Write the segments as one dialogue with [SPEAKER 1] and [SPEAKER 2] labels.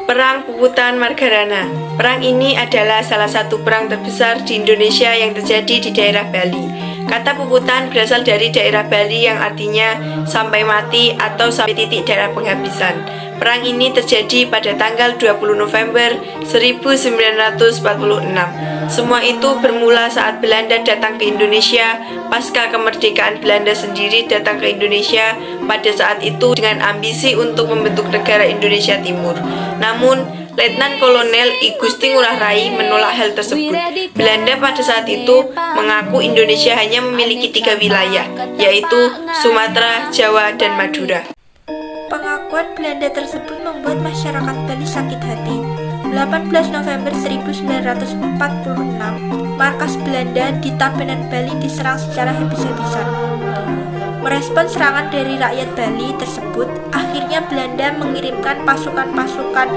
[SPEAKER 1] Perang Puputan Margarana. Perang ini adalah salah satu perang terbesar di Indonesia yang terjadi di daerah Bali. Kata Puputan berasal dari daerah Bali yang artinya sampai mati atau sampai titik darah penghabisan. Perang ini terjadi pada tanggal 20 November 1946. Semua itu bermula saat Belanda datang ke Indonesia. Pasca kemerdekaan Belanda sendiri datang ke Indonesia pada saat itu dengan ambisi untuk membentuk negara Indonesia Timur. Namun, Letnan Kolonel I Gusti Ngurah Rai menolak hal tersebut. Belanda pada saat itu mengaku Indonesia hanya memiliki 3 wilayah, yaitu Sumatera, Jawa, dan Madura.
[SPEAKER 2] Pengakuan Belanda tersebut membuat masyarakat Bali sakit hati. 18 November 1946, markas Belanda di Tabanan, Bali diserang secara habis-habisan. Merespon serangan dari rakyat Bali tersebut, akhirnya Belanda mengirimkan pasukan-pasukan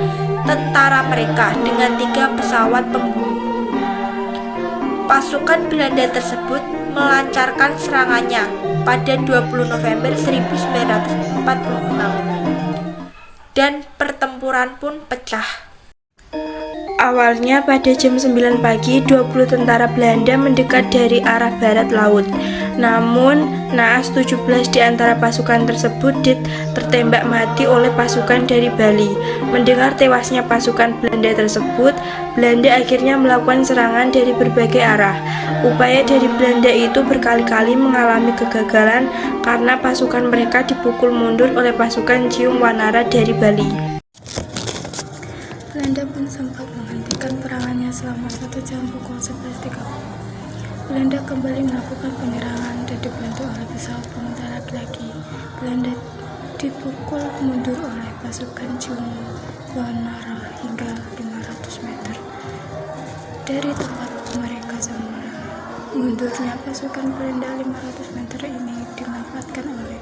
[SPEAKER 2] tentara mereka dengan 3 pesawat pembunuh. Pasukan Belanda tersebut melancarkan serangannya pada 20 November 1946 dan pertempuran pun pecah.
[SPEAKER 3] Awalnya pada jam 9 pagi, 20 tentara Belanda mendekat dari arah barat laut. Namun, naas 17 di antara pasukan tersebut tertembak mati oleh pasukan dari Bali. Mendengar tewasnya pasukan Belanda tersebut, Belanda akhirnya melakukan serangan dari berbagai arah. Upaya dari Belanda itu berkali-kali mengalami kegagalan karena pasukan mereka dipukul mundur oleh pasukan Cium Wanara dari Bali.
[SPEAKER 4] Belanda pun sempat menghentikan perangannya selama 1 jam pukul 11.30. Belanda kembali melakukan penyerangan dan dibantu oleh pesawat penguasa laki-laki. Belanda dipukul mundur oleh pasukan Cium Wanara hingga 500 meter dari tempat mereka semula. Mundurnya pasukan Belanda 500 meter ini dimanfaatkan oleh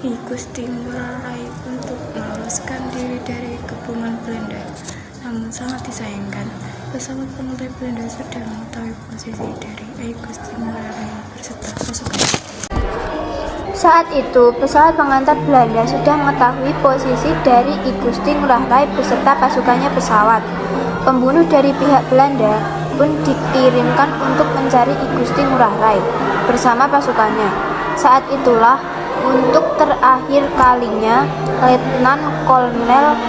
[SPEAKER 4] I Gusti Ngurah Rai untuk meloloskan diri dari kepungan Belanda. Namun sangat disayangkan, pesawat pengintai Belanda sudah mengetahui posisi dari I Gusti Ngurah Rai beserta pasukan.
[SPEAKER 5] Saat itu, pesawat pengantar Belanda sudah mengetahui posisi dari I Gusti Ngurah Rai beserta pasukannya pesawat. Pembunuh dari pihak Belanda pun dikirimkan untuk mencari I Gusti Ngurah Rai bersama pasukannya. Saat itulah, untuk terakhir kalinya, Letnan Kolonel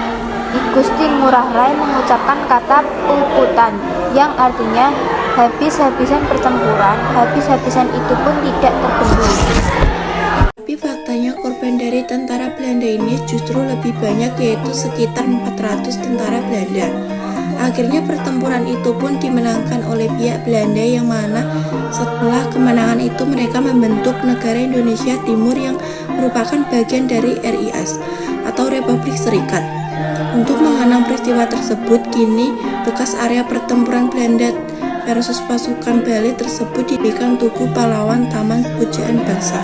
[SPEAKER 5] I Gusti Ngurah Rai mengucapkan kata Puputan yang artinya habis-habisan pertempuran. Habis-habisan itu pun tidak terbendung.
[SPEAKER 3] Tapi faktanya korban dari tentara Belanda ini justru lebih banyak, yaitu sekitar 400 tentara Belanda. Akhirnya pertempuran itu pun dimenangkan oleh pihak Belanda, yang mana setelah kemenangan itu mereka membentuk negara Indonesia Timur yang merupakan bagian dari RIS atau Republik Serikat. Untuk mengenang peristiwa tersebut, kini bekas area pertempuran Belanda versus pasukan Bali tersebut didirikan Tugu Pahlawan Taman Pujaan Bangsa.